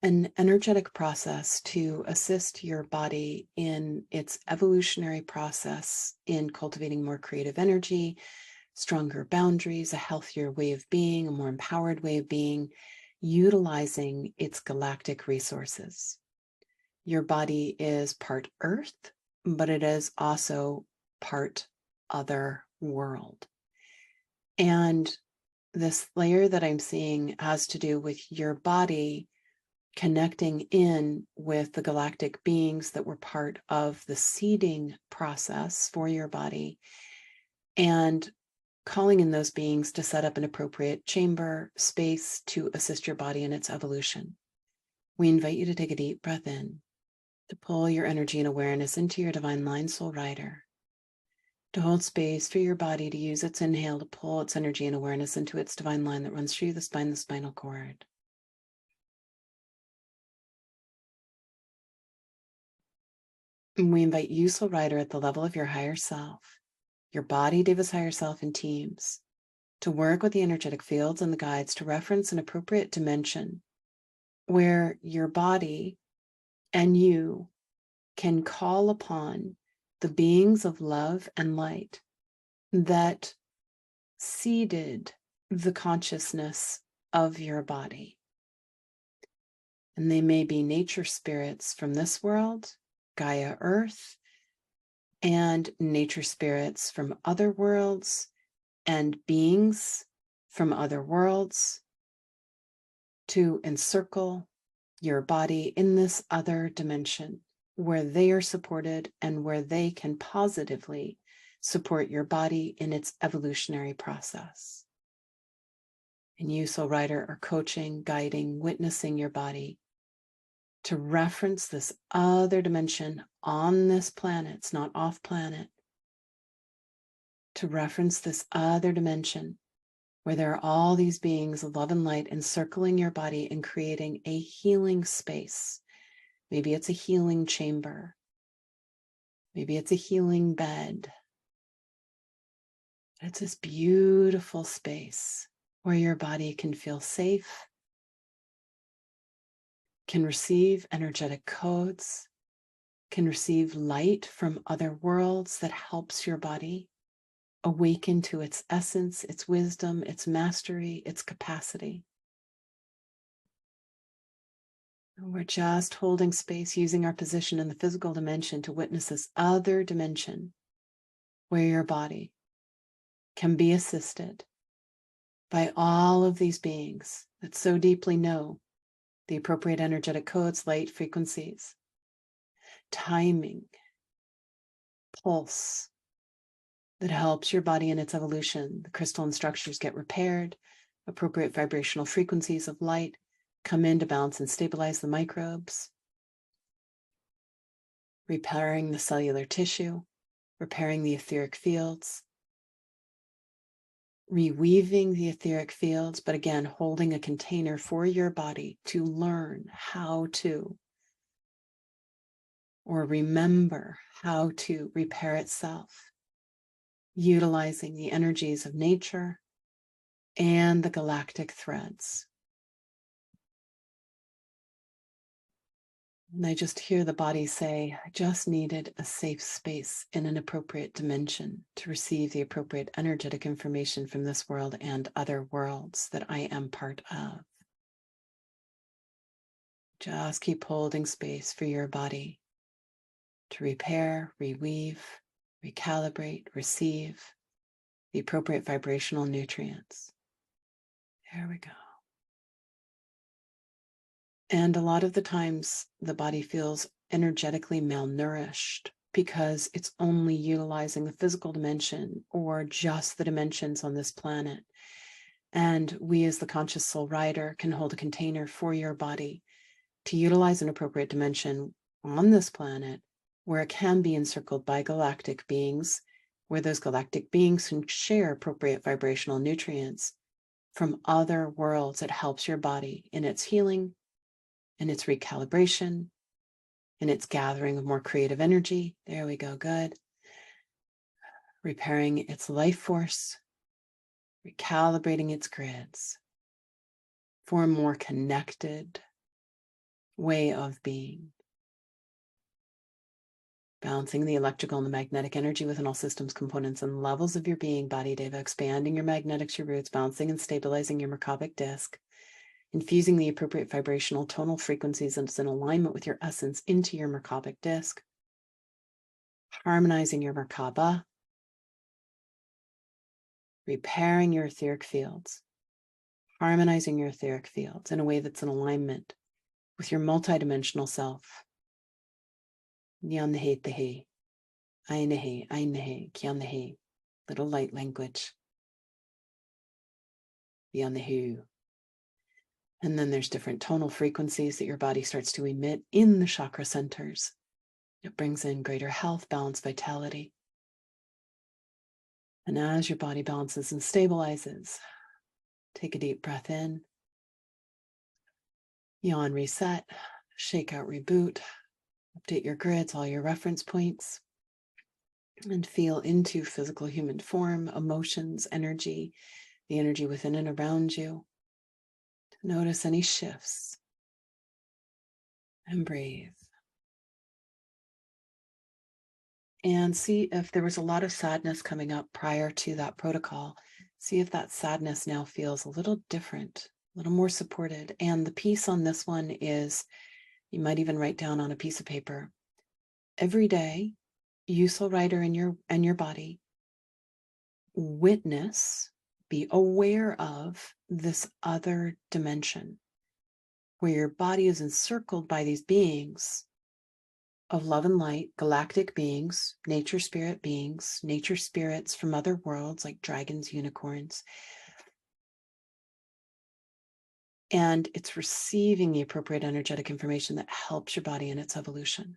an energetic process to assist your body in its evolutionary process in cultivating more creative energy, stronger boundaries, a healthier way of being, a more empowered way of being, utilizing its galactic resources. Your body is part earth, but it is also part other world. And this layer that I'm seeing has to do with your body connecting in with the galactic beings that were part of the seeding process for your body and calling in those beings to set up an appropriate chamber space to assist your body in its evolution. We invite you to take a deep breath in, to pull your energy and awareness into your divine line soul rider, to hold space for your body to use its inhale to pull its energy and awareness into its divine line that runs through the spine, the spinal cord. And we invite you, soul rider, at the level of your higher self, your body, Deva's higher self, and teams, to work with the energetic fields and the guides to reference an appropriate dimension where your body and you can call upon the beings of love and light that seeded the consciousness of your body. And they may be nature spirits from this world, Gaia Earth, and nature spirits from other worlds, and beings from other worlds, to encircle your body in this other dimension where they are supported and where they can positively support your body in its evolutionary process. And you, soul rider, are coaching, guiding, witnessing your body to reference this other dimension on this planet. It's not off planet. To reference this other dimension where there are all these beings of love and light encircling your body and creating a healing space. Maybe it's a healing chamber. Maybe it's a healing bed. It's this beautiful space where your body can feel safe, can receive energetic codes, can receive light from other worlds that helps your body awaken to its essence, its wisdom, its mastery, its capacity. And we're just holding space, using our position in the physical dimension to witness this other dimension where your body can be assisted by all of these beings that so deeply know the appropriate energetic codes, light, frequencies, timing, pulse, that helps your body in its evolution. The crystalline structures get repaired, appropriate vibrational frequencies of light come in to balance and stabilize the microbes, repairing the cellular tissue, repairing the etheric fields, reweaving the etheric fields, but again, holding a container for your body to learn how to, or remember how to repair itself, utilizing the energies of nature and the galactic threads. And I just hear the body say, I just needed a safe space in an appropriate dimension to receive the appropriate energetic information from this world and other worlds that I am part of. Just keep holding space for your body to repair, reweave, recalibrate, receive the appropriate vibrational nutrients. There we go. And a lot of the times the body feels energetically malnourished because it's only utilizing the physical dimension or just the dimensions on this planet. And we as the conscious soul rider can hold a container for your body to utilize an appropriate dimension on this planet where it can be encircled by galactic beings, where those galactic beings can share appropriate vibrational nutrients from other worlds. It helps your body in its healing, in its recalibration, in its gathering of more creative energy. There we go, good. Repairing its life force, recalibrating its grids for a more connected, way of being. Balancing the electrical and the magnetic energy within all systems, components, and levels of your being, body deva, expanding your magnetics, your roots, balancing and stabilizing your Merkabic disc, infusing the appropriate vibrational tonal frequencies and in alignment with your essence into your Merkabic disc, harmonizing your Merkaba, repairing your etheric fields, harmonizing your etheric fields in a way that's in alignment with your multidimensional self. Nyannehe tehe, ainehe, kyannehe, little light language. Beyond the who. And then there's different tonal frequencies that your body starts to emit in the chakra centers. It brings in greater health, balance, vitality. And as your body balances and stabilizes, take a deep breath in. Yawn, reset, shake out, reboot, update your grids, all your reference points, and feel into physical human form, emotions, energy, the energy within and around you. Notice any shifts and breathe. And see if there was a lot of sadness coming up prior to that protocol. See if that sadness now feels a little different, a little more supported. And the piece on this one is, you might even write down on a piece of paper, every day, you soul writer in your body, witness, be aware of this other dimension where your body is encircled by these beings of love and light, galactic beings, nature spirits from other worlds like dragons, unicorns. And it's receiving the appropriate energetic information that helps your body in its evolution.